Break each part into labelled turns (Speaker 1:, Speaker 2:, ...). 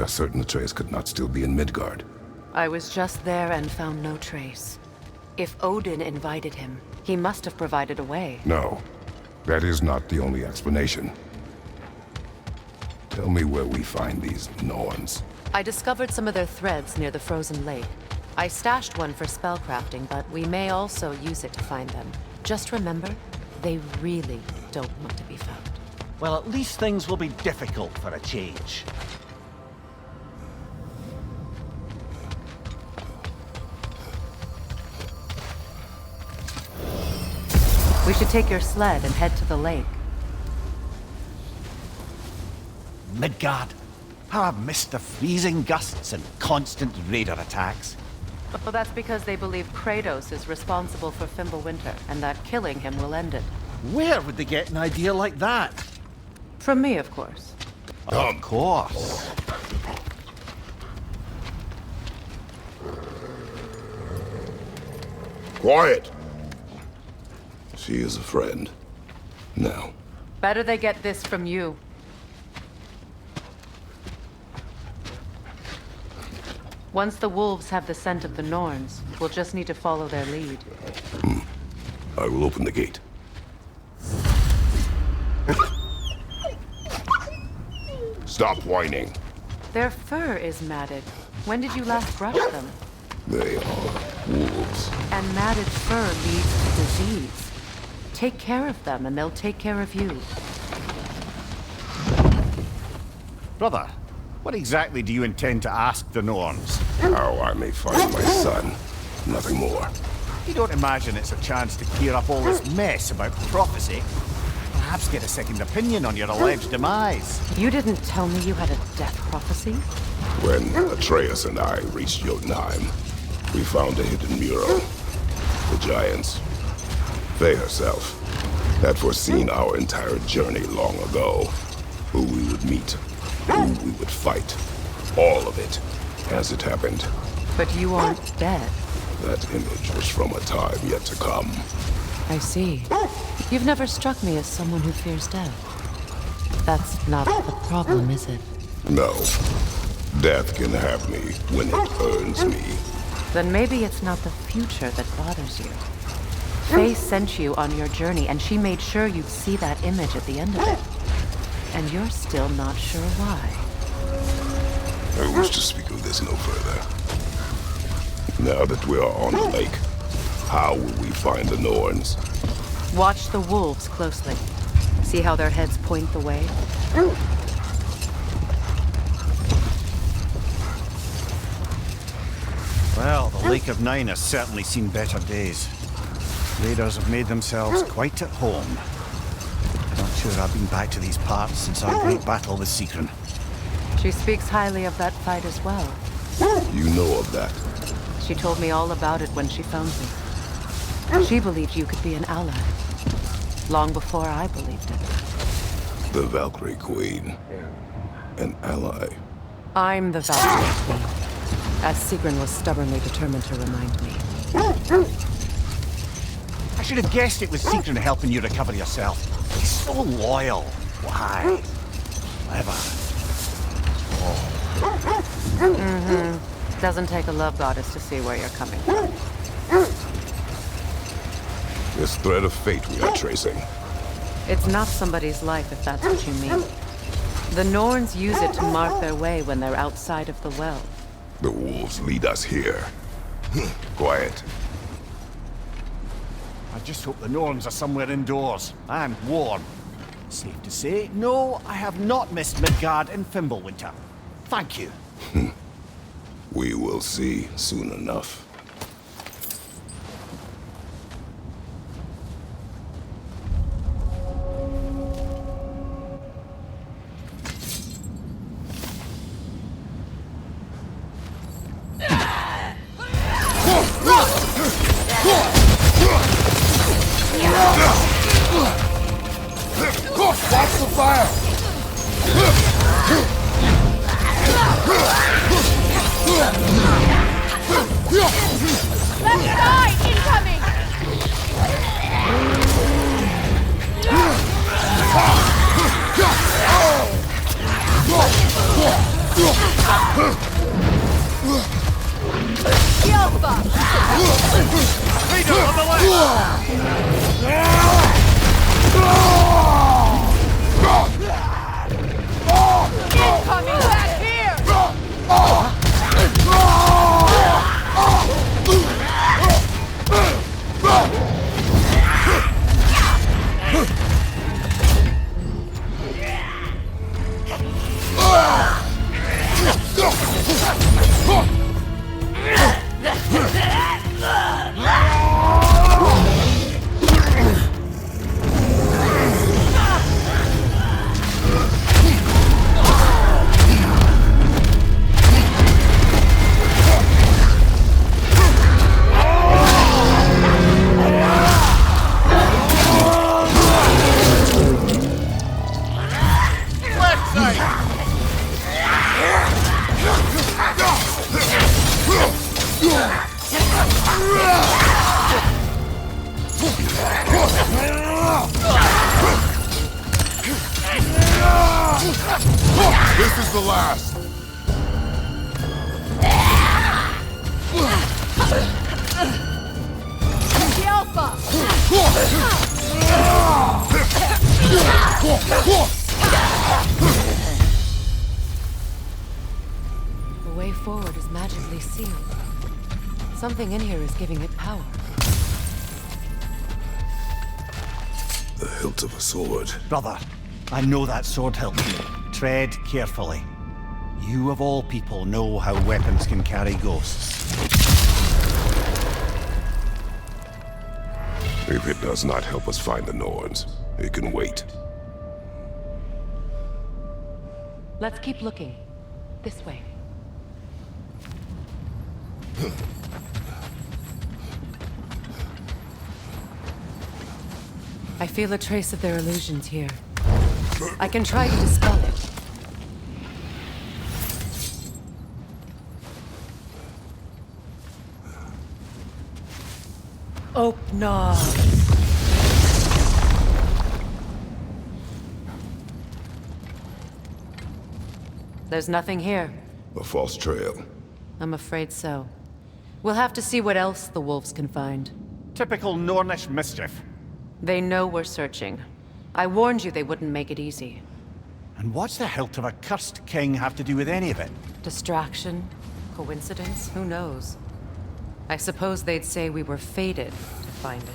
Speaker 1: are certain Atreus could not still be in Midgard.
Speaker 2: I was just there and found no trace. If Odin invited him, he must have provided a way.
Speaker 1: No, that is not the only explanation. Tell me where we find these Norns.
Speaker 2: I discovered some of their threads near the frozen lake. I stashed one for spellcrafting, but we may also use it to find them. Just remember, they really don't want to be found.
Speaker 3: Well, at least things will be difficult for a change.
Speaker 2: We should take your sled and head to the lake.
Speaker 3: Midgard. How I've missed the freezing gusts and constant raider attacks.
Speaker 2: Well, that's because they believe Kratos is responsible for Fimbulwinter, and that killing him will end it.
Speaker 3: Where would they get an idea like that?
Speaker 2: From me, of course.
Speaker 3: Of course.
Speaker 1: Quiet! She is a friend. Now.
Speaker 2: Better they get this from you. Once the wolves have the scent of the Norns, we'll just need to follow their lead.
Speaker 1: I will open the gate. Stop whining.
Speaker 2: Their fur is matted. When did you last brush them?
Speaker 1: They are wolves.
Speaker 2: And matted fur leads to disease. Take care of them, and they'll take care of you.
Speaker 3: Brother, what exactly do you intend to ask the Norns?
Speaker 1: How I may find my son. Nothing more.
Speaker 3: You don't imagine it's a chance to clear up all this mess about prophecy? Perhaps get a second opinion on your alleged demise.
Speaker 2: You didn't tell me you had a death prophecy?
Speaker 1: When Atreus and I reached Jotunheim, we found a hidden mural. The giants, Faye herself, had foreseen our entire journey long ago. Who we would meet, who we would fight. All of it, as it happened.
Speaker 2: But you aren't dead.
Speaker 1: That image was from a time yet to come.
Speaker 2: I see. You've never struck me as someone who fears death. That's not the problem, is it?
Speaker 1: No. Death can have me when it earns me.
Speaker 2: Then maybe it's not the future that bothers you. Faye sent you on your journey, and she made sure you'd see that image at the end of it. And you're still not sure why.
Speaker 1: I wish to speak of this no further. Now that we are on the lake, how will we find the Norns?
Speaker 2: Watch the wolves closely. See how their heads point the way?
Speaker 3: Well, the Lake of Nine has certainly seen better days. Raiders have made themselves quite at home. Not sure I've been back to these parts since our great battle with Sigrun.
Speaker 2: She speaks highly of that fight as well.
Speaker 1: You know of that.
Speaker 2: She told me all about it when she found me. She believed you could be an ally. Long before I believed it.
Speaker 1: The Valkyrie Queen. An ally.
Speaker 2: I'm the Valkyrie Queen. As Sigrun was stubbornly determined to remind me.
Speaker 3: I should have guessed it was Sigrun helping you recover yourself. He's so loyal. Why? Clever.
Speaker 2: Doesn't take a love goddess to see where you're coming from.
Speaker 1: This thread of fate we are tracing.
Speaker 2: It's not somebody's life, if that's what you mean. The Norns use it to mark their way when they're outside of the well.
Speaker 1: The wolves lead us here. Quiet.
Speaker 3: I just hope the Norns are somewhere indoors and warm. Safe to say, no, I have not missed Midgard and Fimbulwinter. Thank you.
Speaker 1: We will see soon enough.
Speaker 4: Watch the fire!
Speaker 5: Left side incoming!
Speaker 3: Leader on the left!
Speaker 4: Incoming back here!
Speaker 1: This is the last.
Speaker 4: The Alpha!
Speaker 2: The way forward is magically sealed. Something in here is giving it power.
Speaker 1: The hilt of a sword.
Speaker 3: Brother, I know that sword hilt. Tread carefully. You of all people know how weapons can carry ghosts.
Speaker 1: If it does not help us find the Norns, it can wait.
Speaker 2: Let's keep looking. This way. I feel a trace of their illusions here. I can try to dispel it. Open. There's nothing here.
Speaker 1: A false trail.
Speaker 2: I'm afraid so. We'll have to see what else the wolves can find.
Speaker 3: Typical Nornish mischief.
Speaker 2: They know we're searching. I warned you they wouldn't make it easy.
Speaker 3: And what's the hilt of a cursed king have to do with any of it?
Speaker 2: Distraction? Coincidence? Who knows? I suppose they'd say we were fated to find it.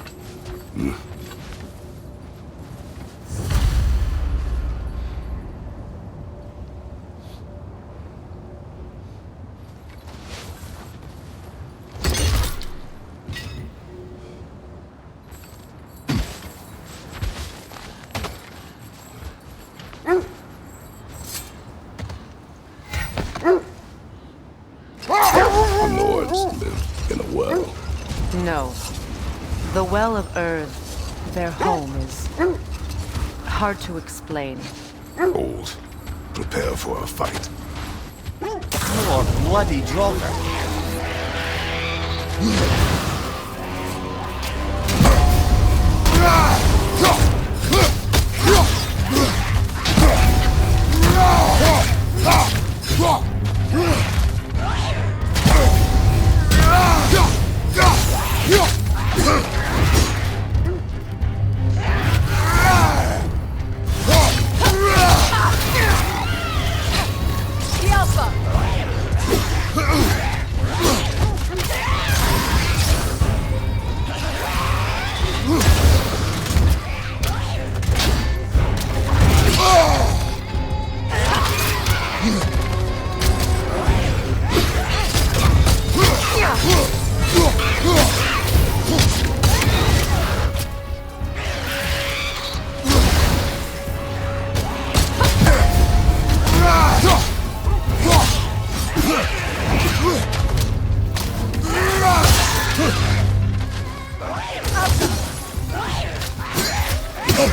Speaker 1: The Nords live in a well.
Speaker 2: No. The Well of Earth, their home, is hard to explain.
Speaker 1: Old. Prepare for a fight.
Speaker 3: More bloody Draugr.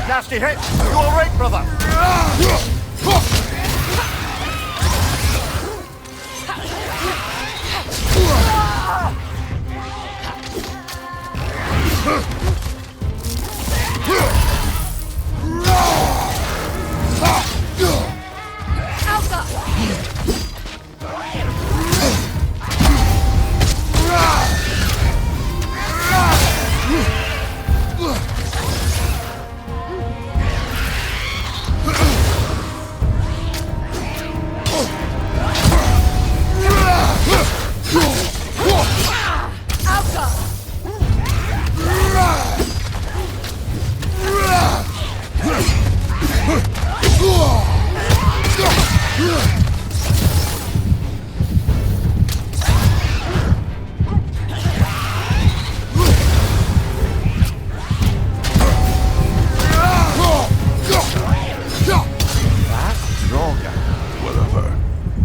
Speaker 3: Nasty hit! You alright, brother?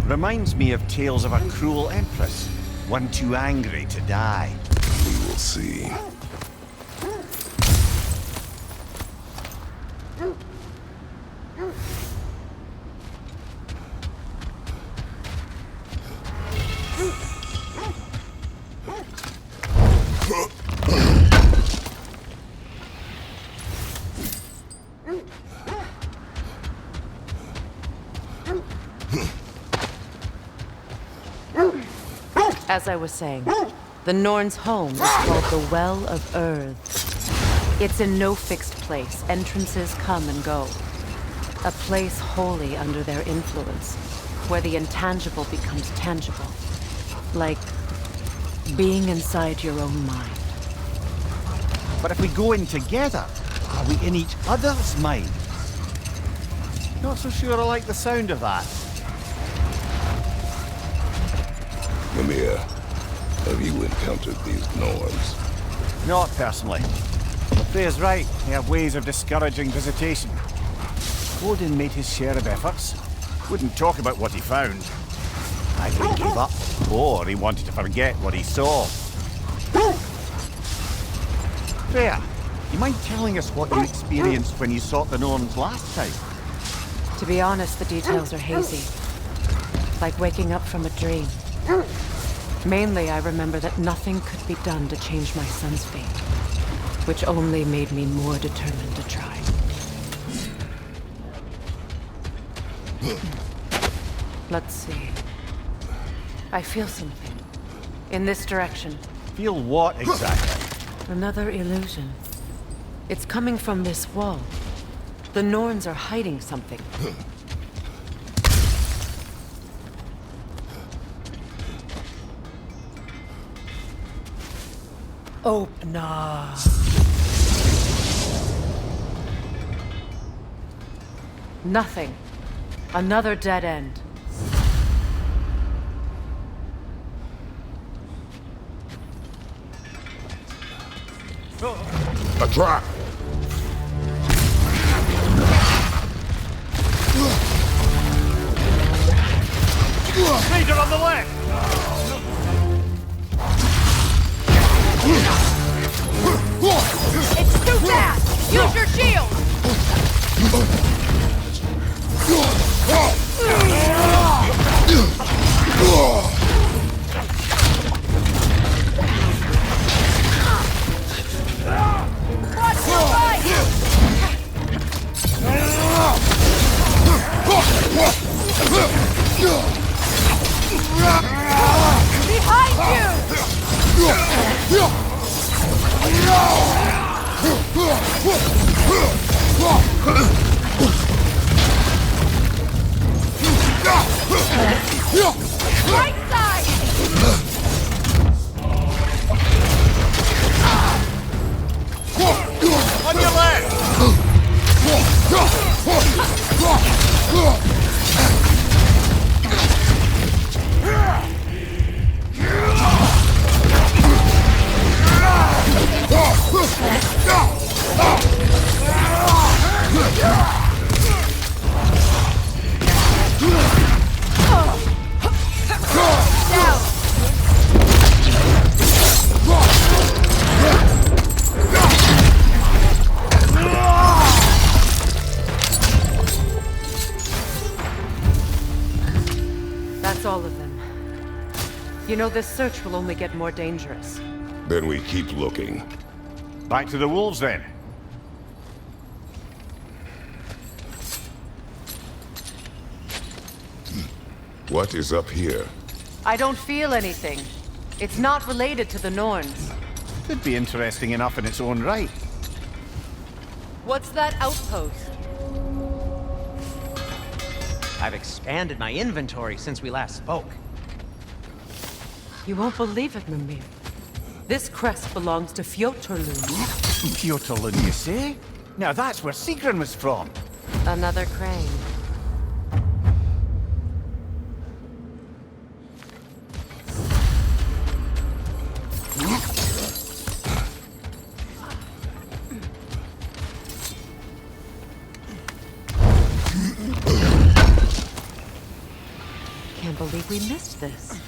Speaker 3: Reminds me of tales of a cruel empress, one too angry to die.
Speaker 1: We will see.
Speaker 2: As I was saying, the Norns' home is called the Well of Earth. It's in no fixed place. Entrances come and go. A place wholly under their influence, where the intangible becomes tangible. Like being inside your own mind.
Speaker 3: But if we go in together, are we in each other's mind? Not so sure I like the sound of that.
Speaker 1: Mimir, have you encountered these Norns?
Speaker 3: Not personally. Freya's right, they have ways of discouraging visitation. Odin made his share of efforts. Wouldn't talk about what he found. Either he gave up, or he wanted to forget what he saw. Freya, you mind telling us what you experienced when you sought the Norns last time?
Speaker 2: To be honest, the details are hazy. Like waking up from a dream. Mainly, I remember that nothing could be done to change my son's fate, which only made me more determined to try. Let's see. I feel something. In this direction.
Speaker 3: Feel what exactly?
Speaker 2: Another illusion. It's coming from this wall. The Norns are hiding something. Opener. Nothing. Another dead end.
Speaker 1: A trap!
Speaker 3: Leader on the left!
Speaker 4: It's too fast! Use your shield! Watch your right! Behind you! Right side!
Speaker 3: On your left!
Speaker 2: That's all of them. You know, this search will only get more dangerous.
Speaker 1: Then we keep looking.
Speaker 3: Back to the wolves then.
Speaker 1: What is up here?
Speaker 2: I don't feel anything. It's not related to the Norns.
Speaker 3: Could be interesting enough in its own right.
Speaker 2: What's that outpost?
Speaker 5: I've expanded my inventory since we last spoke.
Speaker 2: You won't believe it, Mimir. This crest belongs to Fjotorlund.
Speaker 3: Fjotorlund, you say? Now that's where Sigrun was from.
Speaker 2: Another crane. Can't believe we missed this.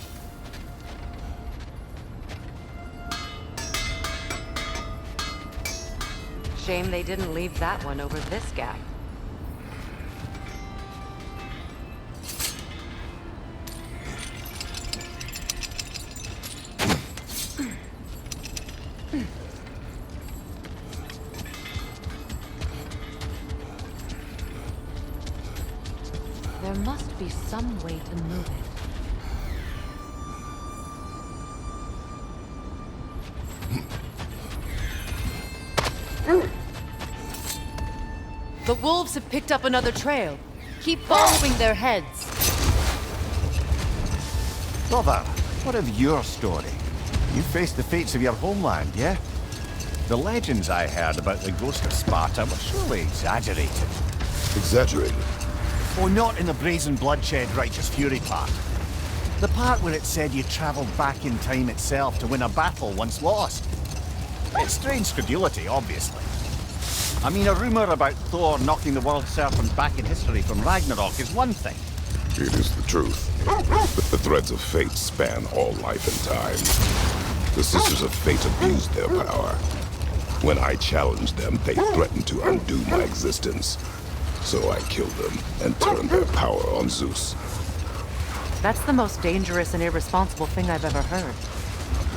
Speaker 2: Shame they didn't leave that one over this gap. There must be some way to move it. The wolves have picked up another trail. Keep following their heads.
Speaker 3: Brother, what of your story? You faced the fates of your homeland, yeah? The legends I heard about the ghost of Sparta were surely exaggerated.
Speaker 1: Exaggerated?
Speaker 3: Oh, not in the brazen bloodshed righteous fury part. The part where it said you travelled back in time itself to win a battle once lost. It's strange credulity, obviously. I mean, a rumour about Thor knocking the world serpent back in history from Ragnarok is one thing.
Speaker 1: It is the truth. The threads of fate span all life and time. The Sisters of Fate abused their power. When I challenged them, they threatened to undo my existence. So I killed them and turned their power on Zeus.
Speaker 2: That's the most dangerous and irresponsible thing I've ever heard.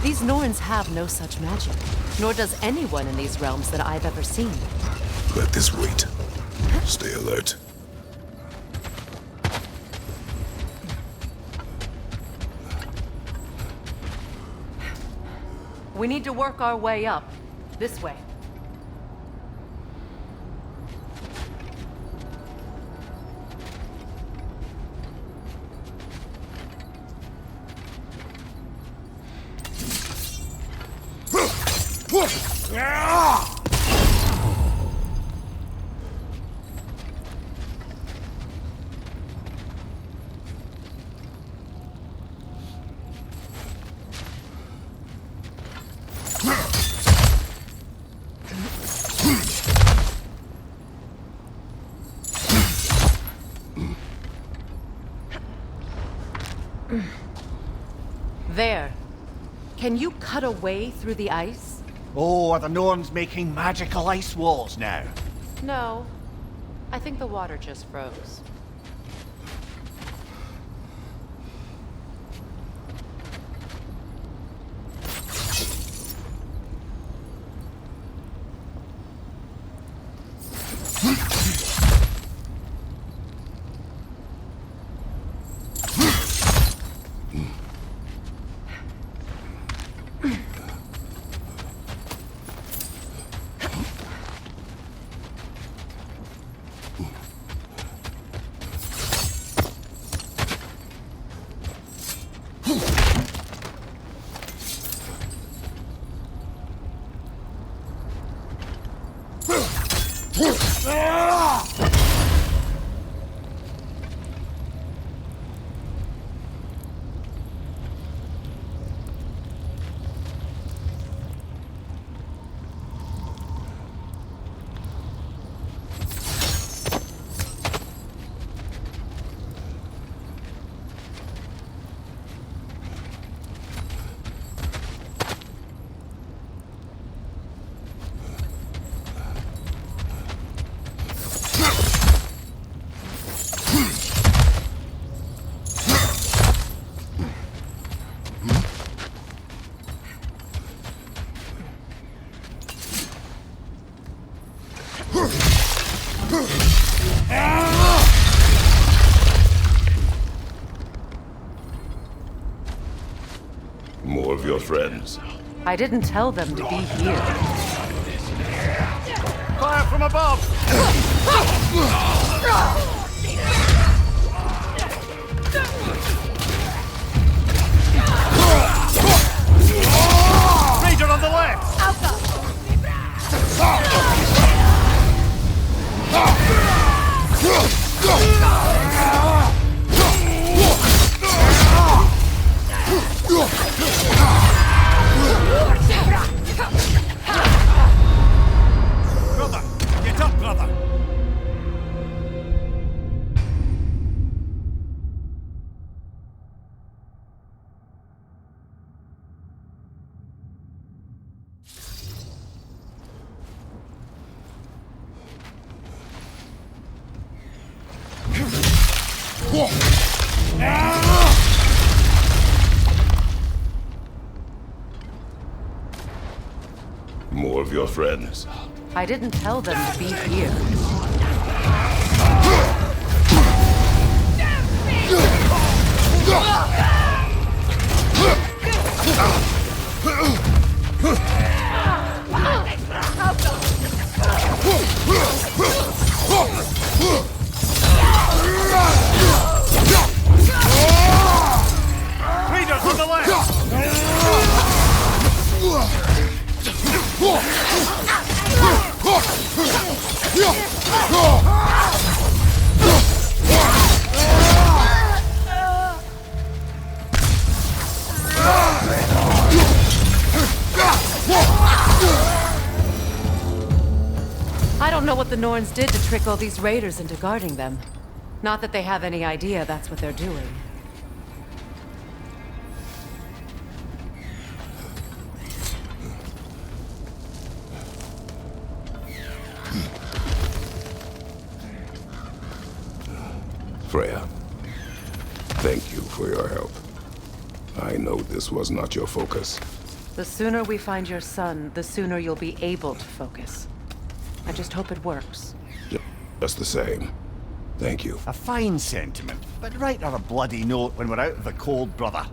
Speaker 2: These Norns have no such magic, nor does anyone in these realms that I've ever seen.
Speaker 1: Let this wait. Stay alert.
Speaker 2: We need to work our way up. This way. There. Can you cut a way through the ice?
Speaker 3: Oh, are the Norns making magical ice walls now?
Speaker 2: No. I think the water just froze.
Speaker 1: More of your friends.
Speaker 2: I didn't tell them to be here.
Speaker 3: Fire from above! Raider on the left! Brother! Get up, brother!
Speaker 1: More of your friends.
Speaker 2: I didn't tell them to be here.
Speaker 3: Raiders on the left!
Speaker 2: I don't know what the Norns did to trick all these raiders into guarding them. Not that they have any idea that's what they're doing.
Speaker 1: Freya, thank you for your help. I know this was not your focus.
Speaker 2: The sooner we find your son, the sooner you'll be able to focus. I just hope it works.
Speaker 1: Just the same. Thank you.
Speaker 3: A fine sentiment, but write her a bloody note when we're out of the cold, brother.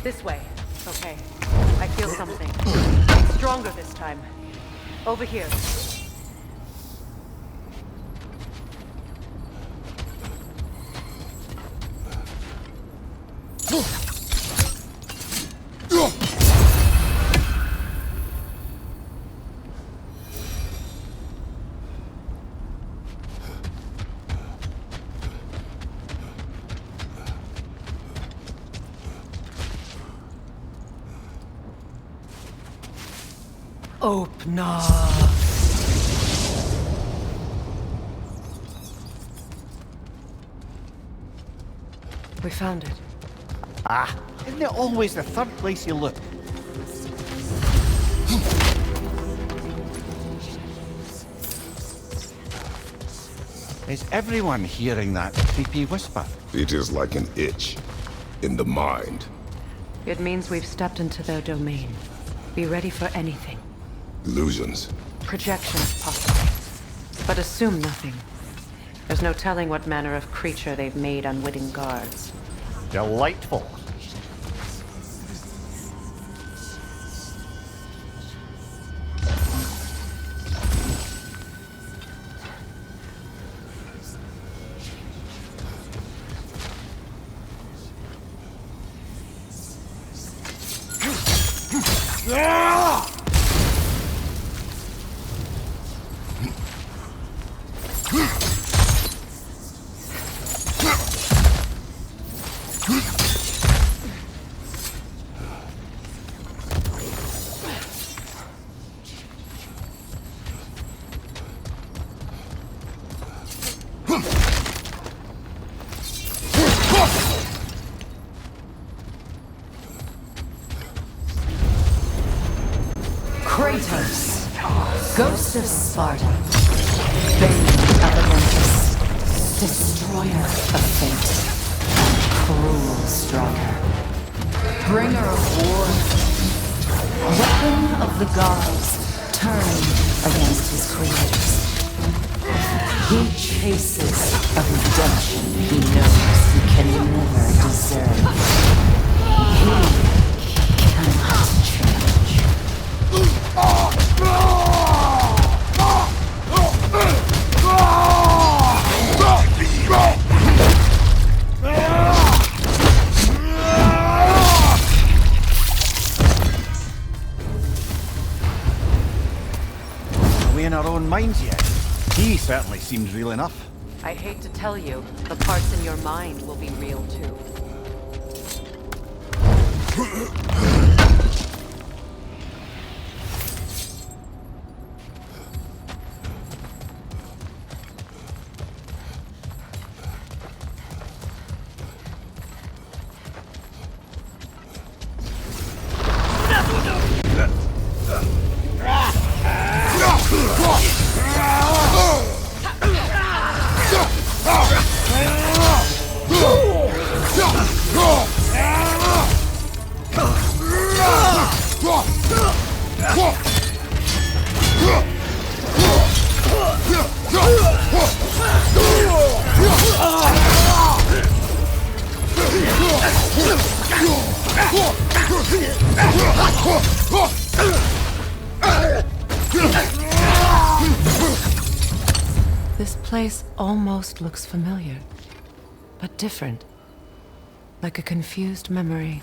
Speaker 2: This way. Okay. I feel something. Stronger this time. Over here. Open up. We found it.
Speaker 3: Ah, isn't it always the third place you look? Is everyone hearing that creepy whisper?
Speaker 1: It is like an itch in the mind.
Speaker 2: It means we've stepped into their domain. Be ready for anything.
Speaker 1: Illusions.
Speaker 2: Projections, possibly. But assume nothing. There's no telling what manner of creature they've made unwitting guards.
Speaker 3: Delightful.
Speaker 2: Sparta, bane of Olympus, destroyer of fate, cruel striker, bringer of war, weapon of the gods, turned against his creators. He chases a redemption he knows he can never deserve. He cannot change.
Speaker 3: Are we in our own minds yet? He certainly seems real enough.
Speaker 2: I hate to tell you, the parts in your mind will be real too. This place almost looks familiar, but different. Like a confused memory.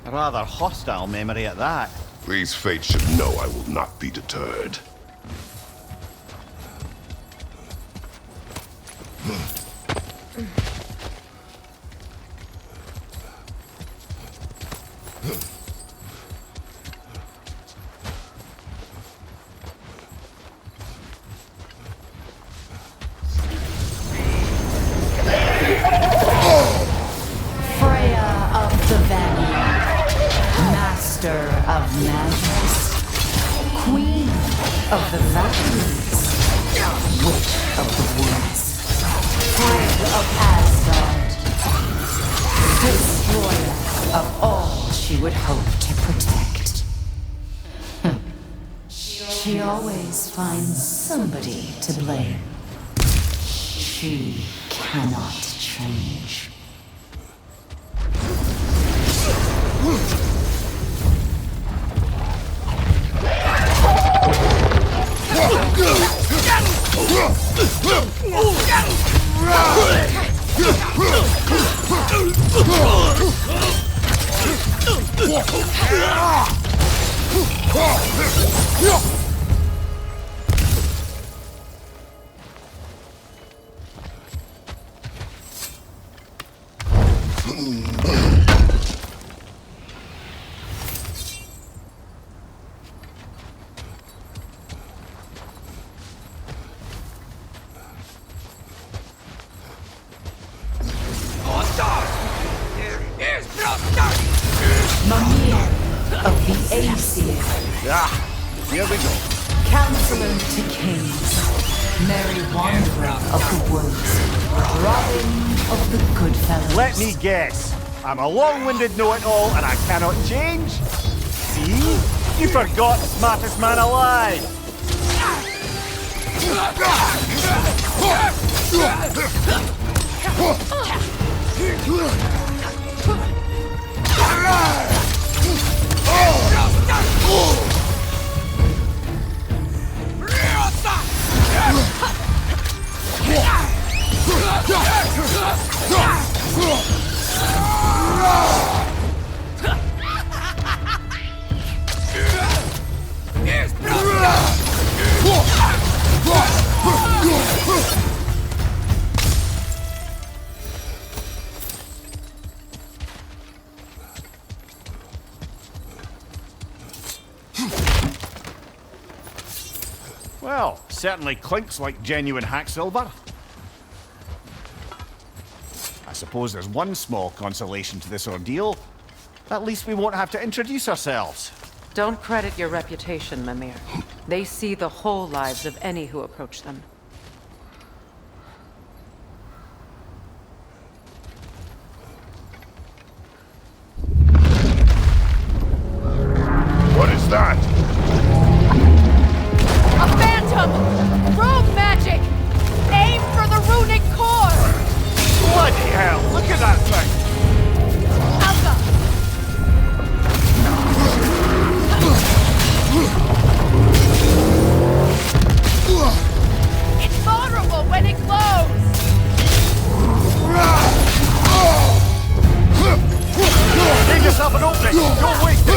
Speaker 3: A rather hostile memory at that.
Speaker 1: These fates should know I will not be deterred.
Speaker 2: The Vanir, master of madness, queen of the valleys, witch of the woods, pride of Asgard, destroyer of all she would hope to protect. She always finds somebody to blame. She cannot change. Vanir of the Æsir.
Speaker 3: Ah, here we go.
Speaker 2: Counselor to kings, merry wanderer of the woods, Robin of the good fellows.
Speaker 3: Let me guess. I'm a long-winded know-it-all and I cannot change? See? You forgot the smartest man alive! Well, certainly clinks like genuine hack silver. I suppose there's one small consolation to this ordeal. At least we won't have to introduce ourselves.
Speaker 2: Don't credit your reputation, Mimir. They see the whole lives of any who approach them.
Speaker 1: What is that?
Speaker 4: A phantom! Rogue magic! Aim for the runic core!
Speaker 3: Bloody hell, look at that thing!
Speaker 4: Alpha! It's vulnerable when it glows!
Speaker 3: Give yourself an opening! Don't waste it!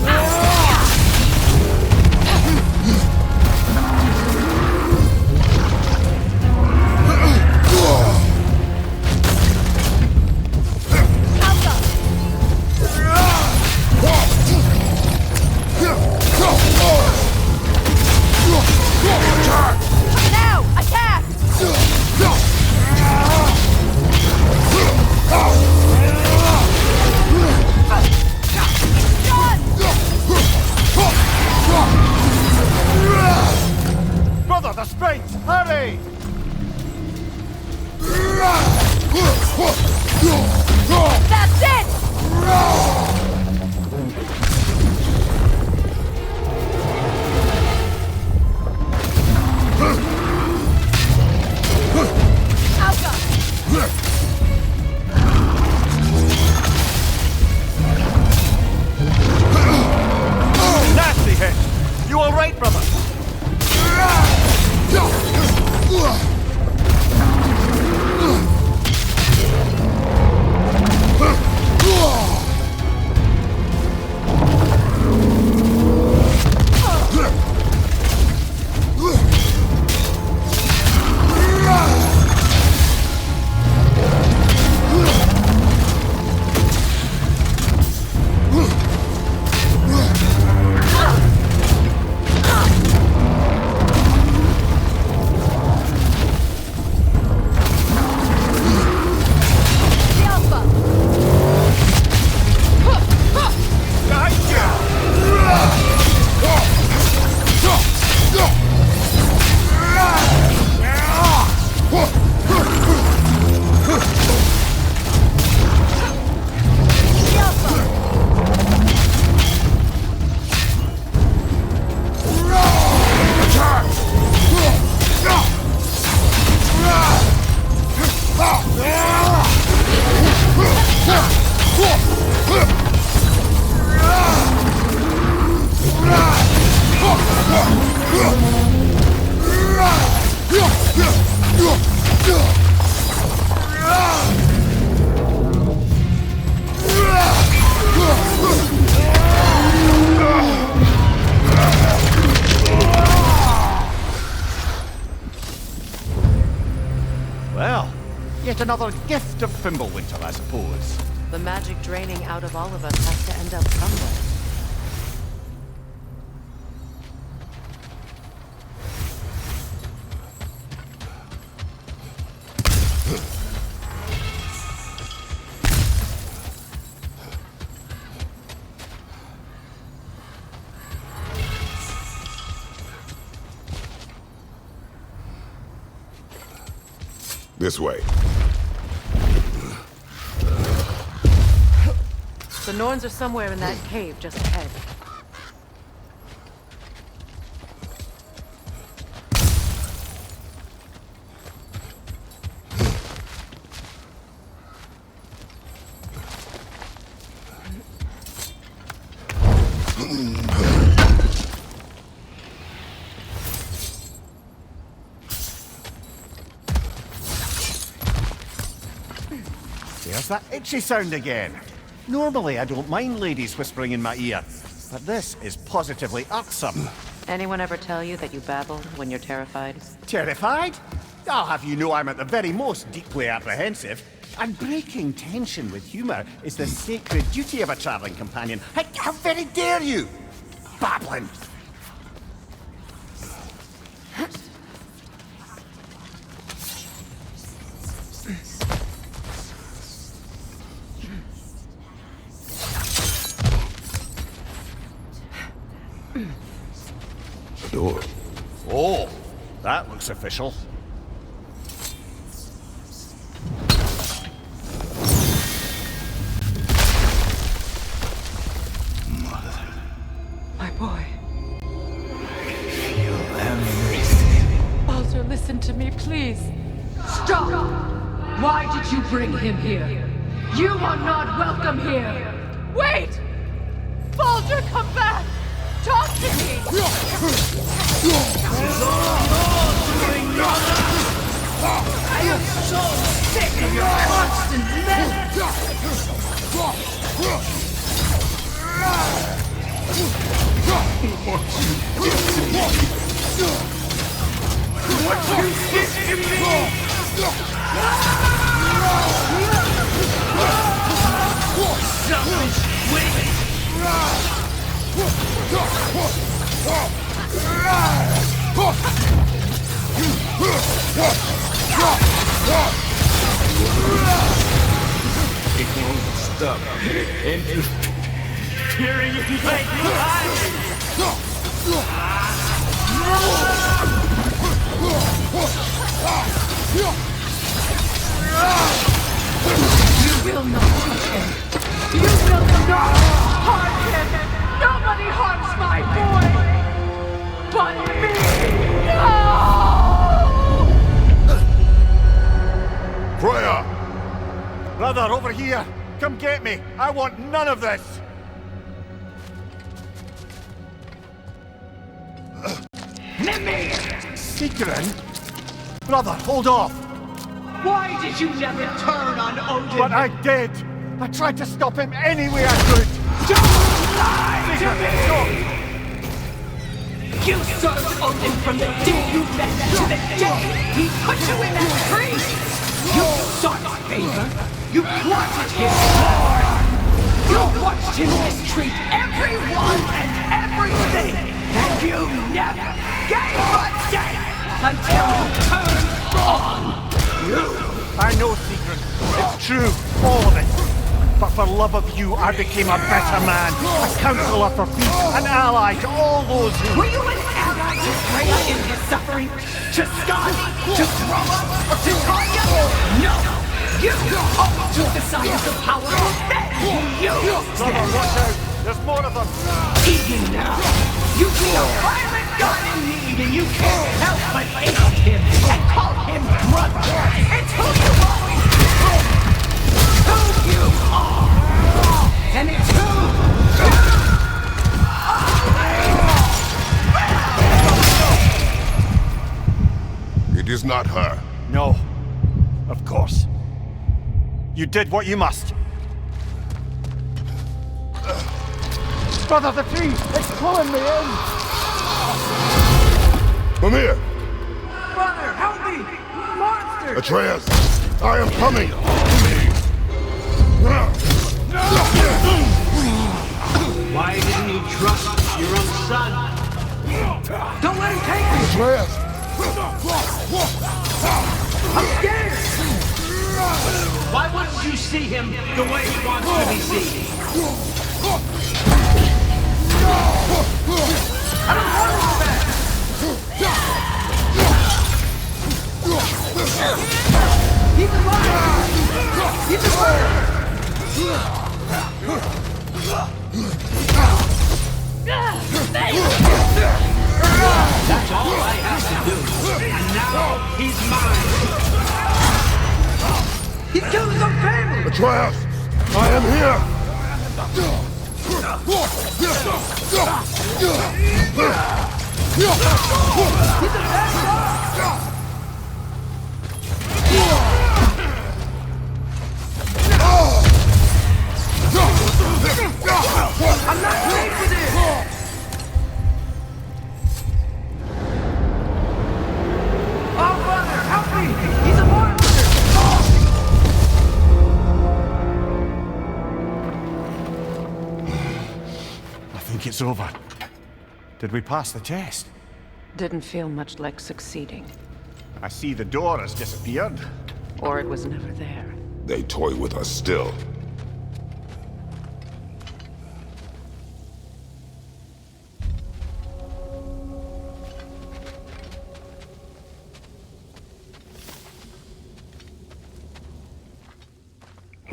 Speaker 4: Now! Attack!
Speaker 3: Brother, the springs! Hurry!
Speaker 4: That's it! Alpha!
Speaker 3: Nasty hit! You alright, brother?
Speaker 4: The Alpha!
Speaker 3: Behind you!
Speaker 4: The Alpha!
Speaker 3: Well, yet another gift of Fimbulwinter, I suppose.
Speaker 2: The magic draining out of all of us has to end up somewhere.
Speaker 1: This way.
Speaker 2: The Norns are somewhere in that cave just ahead.
Speaker 3: There's that itchy sound again. Normally I don't mind ladies whispering in my ear, but this is positively irksome.
Speaker 2: Anyone ever tell you that you babble when you're terrified?
Speaker 3: Terrified? I'll have you know I'm at the very most deeply apprehensive. And breaking tension with humour is the sacred duty of a travelling companion. How very dare you! Babbling! looks official.
Speaker 4: My boy.
Speaker 6: Feel everything.
Speaker 4: Baldur, listen to me, please.
Speaker 7: Stop! Why did you bring him here? You are not welcome here!
Speaker 4: Wait! Baldur, come back! Talk to me!
Speaker 7: I am so sick of your constant menace! What you did to me! Selfish witch!
Speaker 6: Stop.
Speaker 7: Hearing you make me You will not touch him! You will not harm him! Nobody harms my boy! But me! No!
Speaker 1: Freya!
Speaker 3: Brother, over here! Come get me! I want none of this!
Speaker 7: Mimir!
Speaker 3: Secret? Brother, hold off!
Speaker 7: Why did you never turn on Odin?
Speaker 3: But I did! I tried to stop him any way I could!
Speaker 7: Don't lie to
Speaker 3: Secret,
Speaker 7: me!
Speaker 3: stop!
Speaker 7: You served Odin from the day you met to the day he put you in that tree! You sought favor! You plotted his war! You watched him mistreat everyone and everything! And you never gave a damn until you turned on!
Speaker 3: I know, Secret. It's true, all of it. But for love of you, I became a better man, a counselor for peace, an ally to all those who...
Speaker 7: Were you an ally to Freya in his suffering? To Skadi? To Roma? Or to Tanya? No! You only took the science of power from men who used
Speaker 3: Brother,
Speaker 7: it!
Speaker 3: watch out! There's more of them!
Speaker 7: Even now, you see a violent god in need and you can't help but hate him and call him brother! It's who you always been! Who you are! And it's who
Speaker 1: you It is not her.
Speaker 3: No. Of course. You did what you must. Brother, the tree! It's pulling me in!
Speaker 1: Vanir!
Speaker 7: Brother, help me! Monster!
Speaker 1: Atreus! I am coming!
Speaker 8: Why didn't you trust your own son?
Speaker 7: Don't let him take me!
Speaker 1: Atreus!
Speaker 7: I'm scared!
Speaker 8: Why wouldn't you see him the way he wants to be seen?
Speaker 7: I don't want him back! He's alive! He's alive!
Speaker 8: That's all I have to do. And now he's mine.
Speaker 7: He's killing some family!
Speaker 1: Atreus! I am here!
Speaker 7: He's a bad guy! I'm not ready for this! Oh, brother, help me! He's a monster!
Speaker 3: I think it's over. Did we pass the test?
Speaker 2: Didn't feel much like succeeding.
Speaker 3: I see the door has disappeared.
Speaker 2: Or it was never there.
Speaker 1: They toy with us still.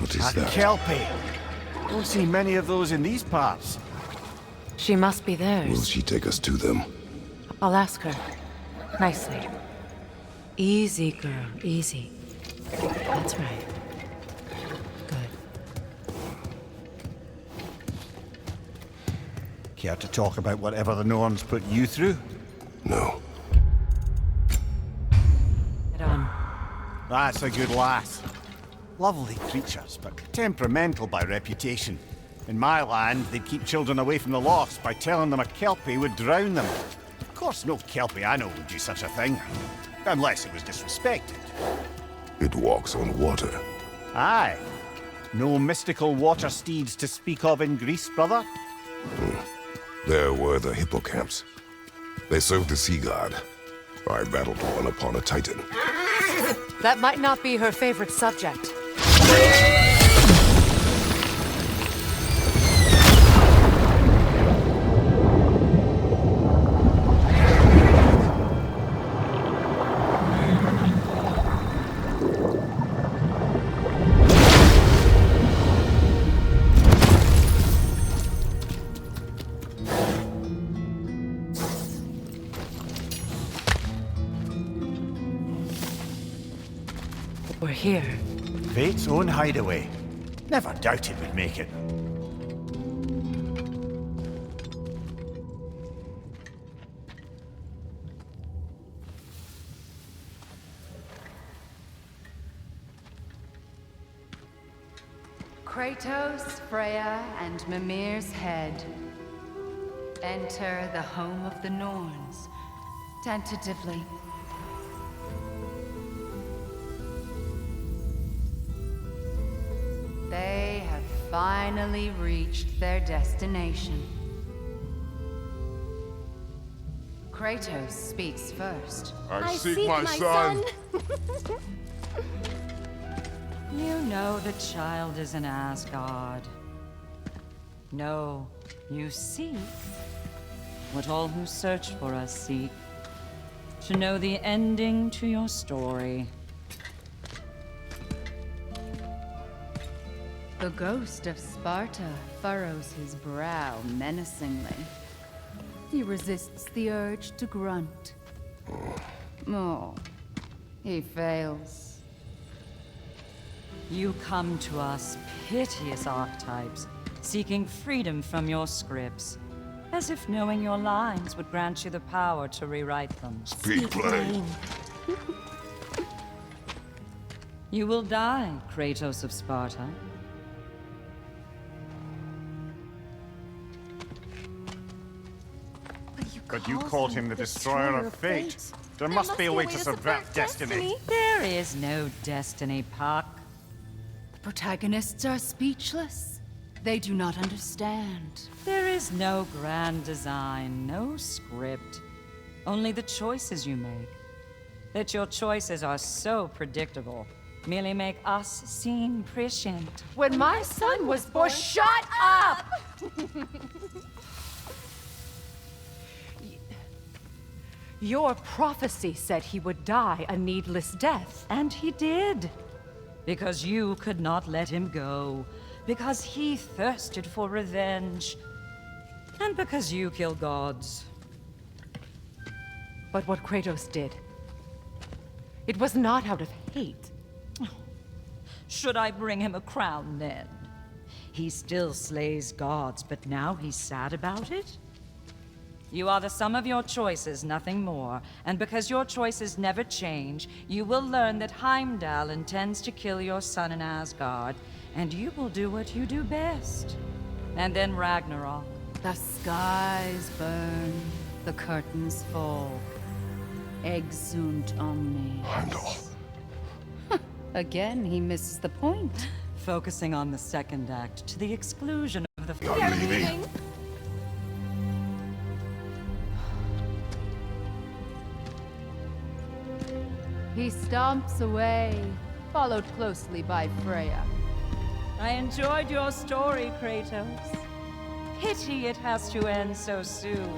Speaker 1: What is
Speaker 3: A
Speaker 1: that?
Speaker 3: kelpie. Don't see many of those in these parts.
Speaker 2: She must be
Speaker 1: Will
Speaker 2: theirs.
Speaker 1: she take us to them?
Speaker 2: I'll ask her. Nicely. Easy, girl. Easy. That's right. Good.
Speaker 3: Care to talk about whatever the Norns put you through?
Speaker 1: No.
Speaker 2: Get on.
Speaker 3: That's a good lass. Lovely creatures, but temperamental by reputation. In my land, they'd keep children away from the lost by telling them a kelpie would drown them. Of course, no kelpie I know would do such a thing. Unless it was disrespected.
Speaker 1: It walks on water.
Speaker 3: Aye. No mystical water steeds to speak of in Greece, brother?
Speaker 1: There were the hippocamps. They served the sea god. I battled one upon a titan.
Speaker 2: That might not be her favorite subject. We're here.
Speaker 3: Fate's own hideaway. Never doubted we'd make it.
Speaker 9: Kratos, Freya, and Mimir's head. Enter the home of the Norns. Tentatively. They have finally reached their destination. Kratos speaks first.
Speaker 1: I seek my son.
Speaker 10: You know the child is in Asgard. No, you seek what all who search for us seek. To know the ending to your story.
Speaker 9: The ghost of Sparta furrows his brow menacingly. He resists the urge to grunt. Oh, he fails.
Speaker 10: You come to us, piteous archetypes, seeking freedom from your scripts. As if knowing your lines would grant you the power to rewrite them.
Speaker 1: Speak plain.
Speaker 10: You will die, Kratos of Sparta.
Speaker 3: But you called him the destroyer of fate. There must be a way to subvert destiny.
Speaker 10: There is no destiny, Puck.
Speaker 9: The protagonists are speechless. They do not understand.
Speaker 10: There is no grand design, no script. Only the choices you make. That your choices are so predictable merely make us seem prescient.
Speaker 4: When my son was born, shut up! Your prophecy said he would die a needless death.
Speaker 10: And he did. Because you could not let him go. Because he thirsted for revenge. And because you kill gods.
Speaker 4: But what Kratos did, it was not out of hate.
Speaker 10: Should I bring him a crown then? He still slays gods, but now he's sad about it? You are the sum of your choices, nothing more. And because your choices never change, you will learn that Heimdall intends to kill your son in Asgard, and you will do what you do best. And then Ragnarok.
Speaker 9: The skies burn, the curtains fall. Exunt omnes.
Speaker 1: Heimdall.
Speaker 9: Again, he misses the point.
Speaker 10: Focusing on the second act to the exclusion of the
Speaker 1: I'm leaving.
Speaker 9: He stomps away, followed closely by Freya.
Speaker 10: I enjoyed your story, Kratos. Pity it has to end so soon.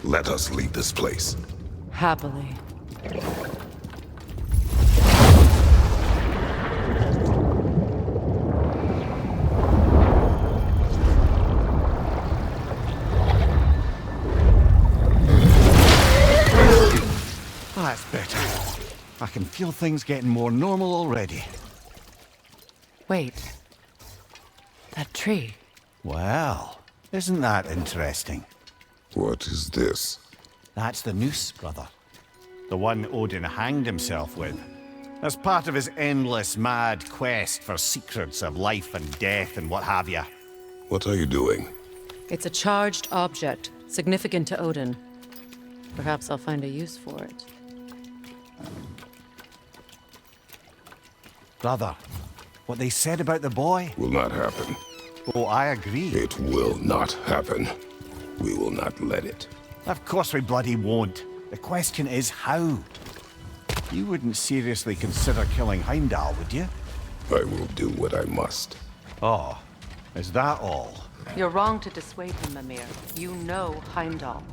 Speaker 1: Let us leave this place.
Speaker 2: Happily.
Speaker 3: That's better. I can feel things getting more normal already.
Speaker 2: Wait. That tree.
Speaker 3: Well, isn't that interesting?
Speaker 1: What is this?
Speaker 3: That's the noose, brother. The one Odin hanged himself with. As part of his endless, mad quest for secrets of life and death and what have you.
Speaker 1: What are you doing?
Speaker 2: It's a charged object, significant to Odin. Perhaps I'll find a use for it.
Speaker 3: Brother, what they said about the boy?
Speaker 1: Will not happen.
Speaker 3: Oh, I agree.
Speaker 1: It will not happen. We will not let it.
Speaker 3: Of course we bloody won't. The question is how? You wouldn't seriously consider killing Heimdall, would you?
Speaker 1: I will do what I must.
Speaker 3: Oh, is that all?
Speaker 2: You're wrong to dissuade him, Mimir. You know Heimdall.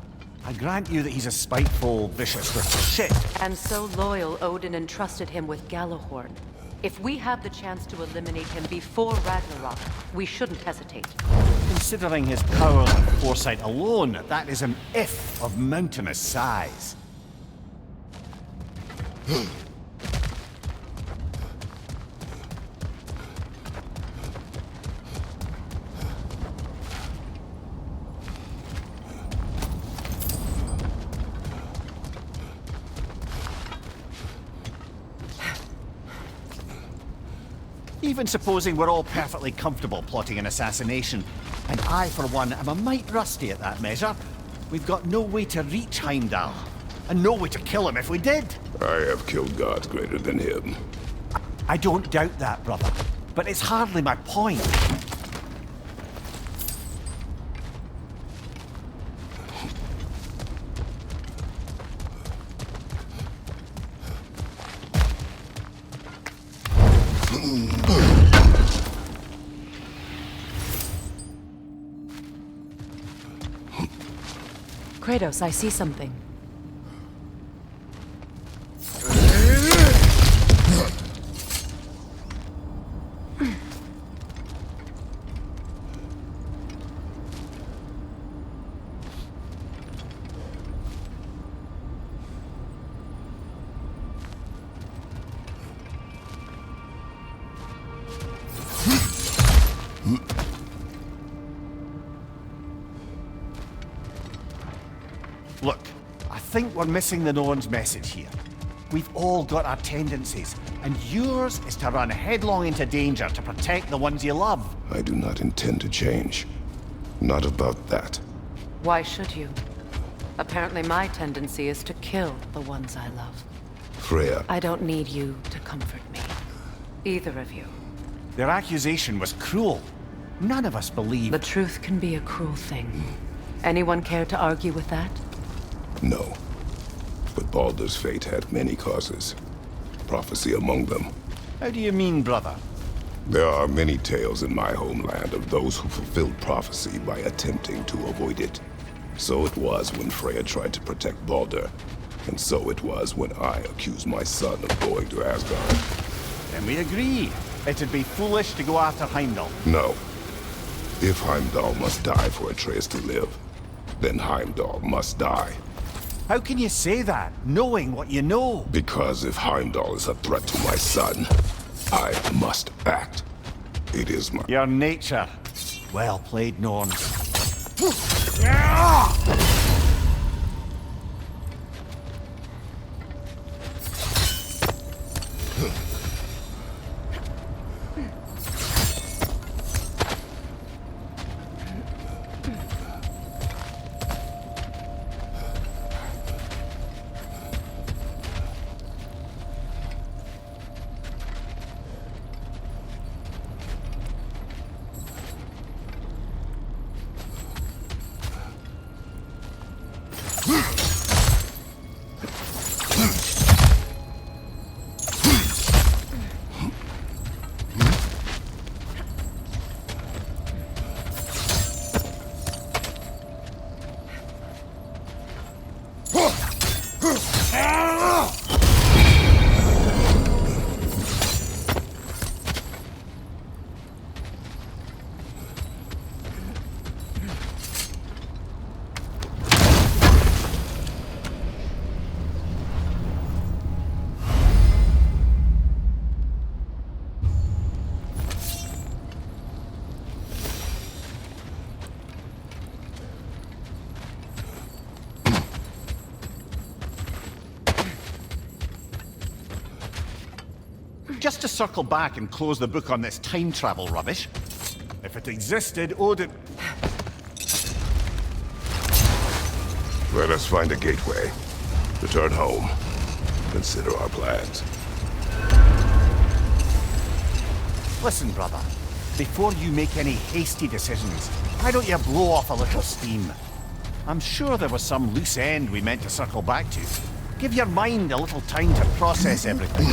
Speaker 3: I grant you that he's a spiteful, vicious little shit.
Speaker 2: And so loyal, Odin entrusted him with Gjallarhorn. If we have the chance to eliminate him before Ragnarok, we shouldn't hesitate.
Speaker 3: Considering his power and foresight alone, that is an if of mountainous size. Even supposing we're all perfectly comfortable plotting an assassination, and I, for one, am a mite rusty at that measure, we've got no way to reach Heimdall, and no way to kill him if we did.
Speaker 1: I have killed gods greater than him.
Speaker 3: I don't doubt that, brother, but it's hardly my point.
Speaker 2: Kratos, I see something.
Speaker 3: Look, I think we're missing the Norns' message here. We've all got our tendencies, and yours is to run headlong into danger to protect the ones you love.
Speaker 1: I do not intend to change. Not about that.
Speaker 2: Why should you? Apparently my tendency is to kill the ones I love.
Speaker 1: Freya,
Speaker 2: I don't need you to comfort me. Either of you.
Speaker 3: Their accusation was cruel. None of us believe...
Speaker 2: The truth can be a cruel thing. Anyone care to argue with that?
Speaker 1: no. But Baldur's fate had many causes. Prophecy among them.
Speaker 3: How do you mean, brother?
Speaker 1: There are many tales in my homeland of those who fulfilled prophecy by attempting to avoid it. So it was when Freya tried to protect Baldur. And so it was when I accused my son of going to Asgard.
Speaker 3: Then we agree. It'd be foolish to go after Heimdall.
Speaker 1: No. If Heimdall must die for Atreus to live, then Heimdall must die.
Speaker 3: How can you say that, knowing what you know?
Speaker 1: Because if Heimdall is a threat to my son, I must act. It is my...
Speaker 3: Your nature. Well played, Norns. just to circle back and close the book on this time travel rubbish. If it existed, Odin...
Speaker 1: Let us find a gateway. Return home. Consider our plans.
Speaker 3: Listen, brother. Before you make any hasty decisions, why don't you blow off a little steam? I'm sure there was some loose end we meant to circle back to. Give your mind a little time to process everything.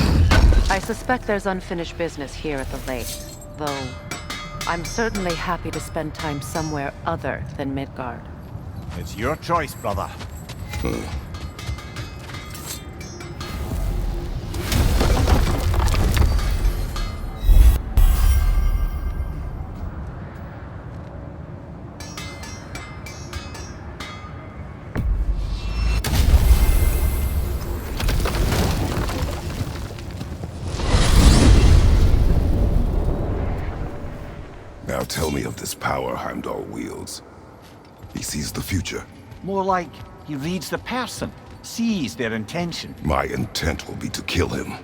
Speaker 2: I suspect there's unfinished business here at the lake, though I'm certainly happy to spend time somewhere other than Midgard.
Speaker 3: It's your choice, brother.
Speaker 1: Now tell me of this power Heimdall wields. He sees the future.
Speaker 3: More like he reads the person, sees their intention.
Speaker 1: My intent will be to kill him.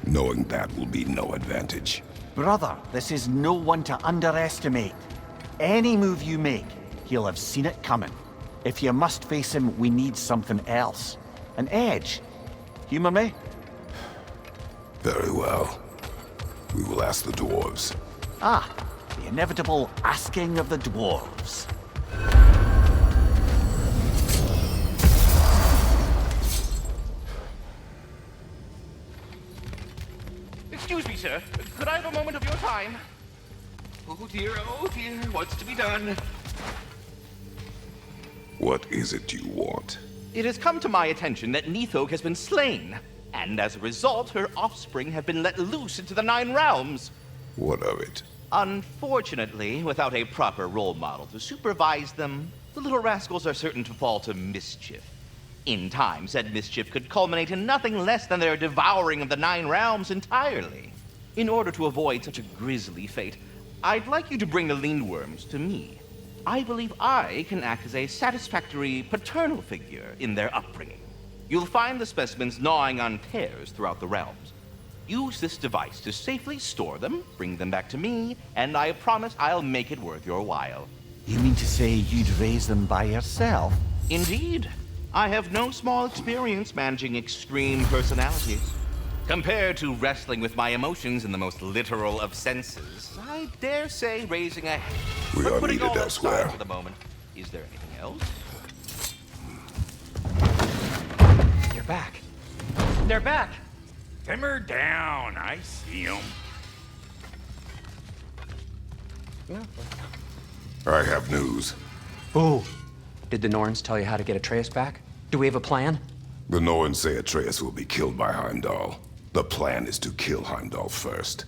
Speaker 1: Knowing that will be no advantage.
Speaker 3: Brother, this is no one to underestimate. Any move you make, he'll have seen it coming. If you must face him, we need something else. An edge. Humor me?
Speaker 1: Very well. We will ask the dwarves.
Speaker 3: Ah, the inevitable asking of the dwarves.
Speaker 11: Excuse me, sir. Could I have a moment of your time? Oh dear, what's to be done?
Speaker 1: What is it you want?
Speaker 11: It has come to my attention that Nithog has been slain, and as a result, her offspring have been let loose into the 9 realms.
Speaker 1: What of it?
Speaker 11: Unfortunately, without a proper role model to supervise them, the little rascals are certain to fall to mischief. In time, said mischief could culminate in nothing less than their devouring of the 9 realms entirely. In order to avoid such a grisly fate, I'd like you to bring the Lindworms to me. I believe I can act as a satisfactory paternal figure in their upbringing. You'll find the specimens gnawing on tears throughout the realms. Use this device to safely store them, bring them back to me, and I promise I'll make it worth your while.
Speaker 3: You mean to say you'd raise them by yourself?
Speaker 11: Indeed. I have no small experience managing extreme personalities. Compared to wrestling with my emotions in the most literal of senses, I dare say raising a...
Speaker 1: We
Speaker 11: But
Speaker 1: are
Speaker 11: putting
Speaker 1: needed
Speaker 11: all that
Speaker 1: elsewhere.
Speaker 11: aside for the moment, is there anything else?
Speaker 5: They're back. They're back!
Speaker 6: Simmer down. I see them.
Speaker 1: I have news.
Speaker 5: Ooh. Did the Norns tell you how to get Atreus back? Do we have a plan?
Speaker 1: The Norns say Atreus will be killed by Heimdall. The plan is to kill Heimdall first.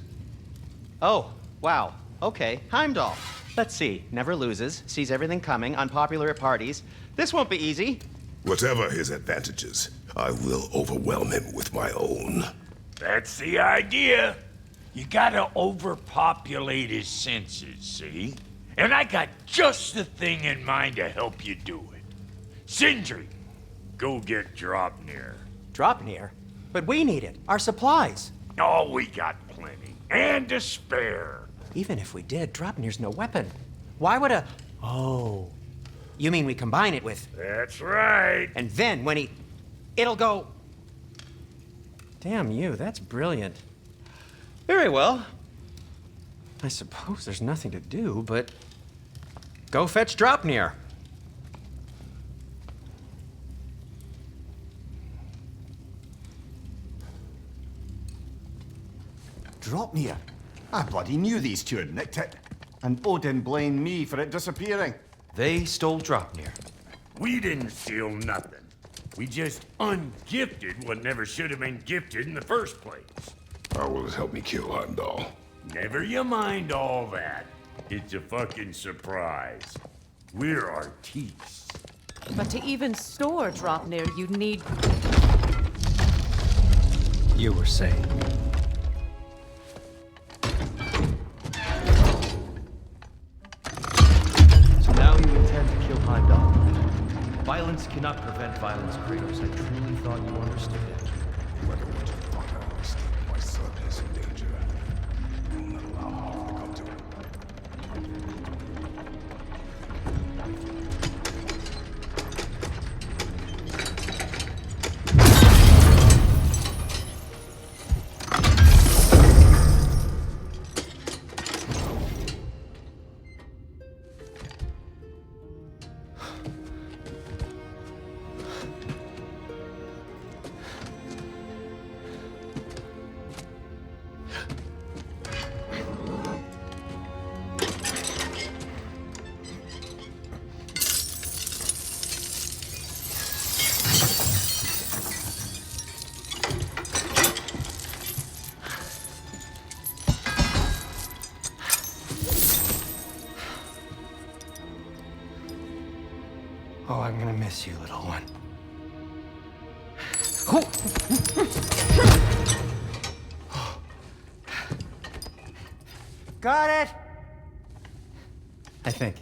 Speaker 5: Oh, wow. Okay, Heimdall. Let's see. Never loses, sees everything coming, unpopular at parties. This won't be easy.
Speaker 1: Whatever his advantages, I will overwhelm him with my own.
Speaker 6: That's the idea. You gotta overpopulate his senses, see? And I got just the thing in mind to help you do it. Sindri, go get Draupnir.
Speaker 5: Draupnir? But we need it. Our supplies.
Speaker 6: Oh, we got plenty. And to spare.
Speaker 5: Even if we did, Draupnir's no weapon. Why would a... Oh. You mean we combine it with...
Speaker 6: That's right.
Speaker 5: And then when he... It'll go... Damn you, that's brilliant. Very well. I suppose there's nothing to do, but... Go fetch Draupnir.
Speaker 3: Draupnir? I bloody knew these two had nicked it. And Odin blamed me for it disappearing.
Speaker 12: They stole Draupnir.
Speaker 6: We didn't steal nothing. We just ungifted what never should have been gifted in the first place.
Speaker 1: How will it help me kill Heimdall?
Speaker 6: Never you mind all that. It's a fucking surprise. We're artistes.
Speaker 2: But to even store Draupnir, you'd need...
Speaker 12: You were saying. So now you intend to kill Heimdall. Violence cannot prevent violence, Kratos. I truly thought you understood it.
Speaker 1: Whether what you thought I understood, my son is in
Speaker 5: Oh, I'm gonna miss you, little one. Got it! I think.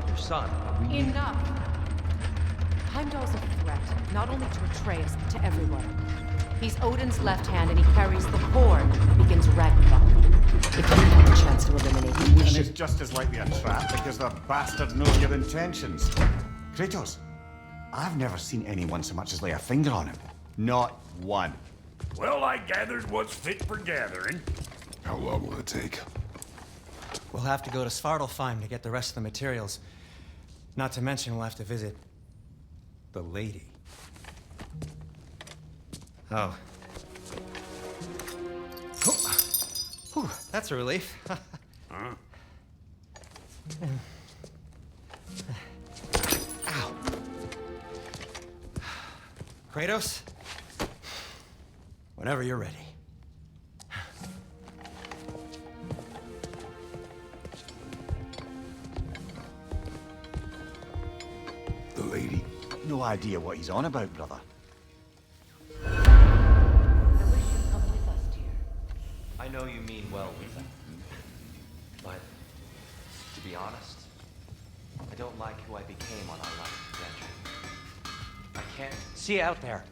Speaker 12: Your son.
Speaker 2: Enough! Heimdall's a threat, not only to Atreus, but to everyone. He's Odin's left hand, and he carries the horn that begins Ragnarok. If you have a chance to eliminate him, we
Speaker 3: And
Speaker 2: should...
Speaker 3: it's just as likely a trap because the bastard knows your intentions. Kratos, I've never seen anyone so much as lay a finger on him. Not one.
Speaker 6: Well, I gathered what's fit for gathering.
Speaker 1: How long will it take?
Speaker 5: We'll have to go to Svartalfheim to get the rest of the materials. Not to mention we'll have to visit the lady. Oh. Whew, that's a relief.
Speaker 6: Huh?
Speaker 5: Ow. Kratos? Whenever you're ready.
Speaker 1: The lady?
Speaker 3: No idea what he's on about, brother.
Speaker 2: I wish you'd come with us, dear.
Speaker 12: I know you mean well with them. But, to be honest, I don't like who I became on our last adventure. I can't...
Speaker 5: See you out there.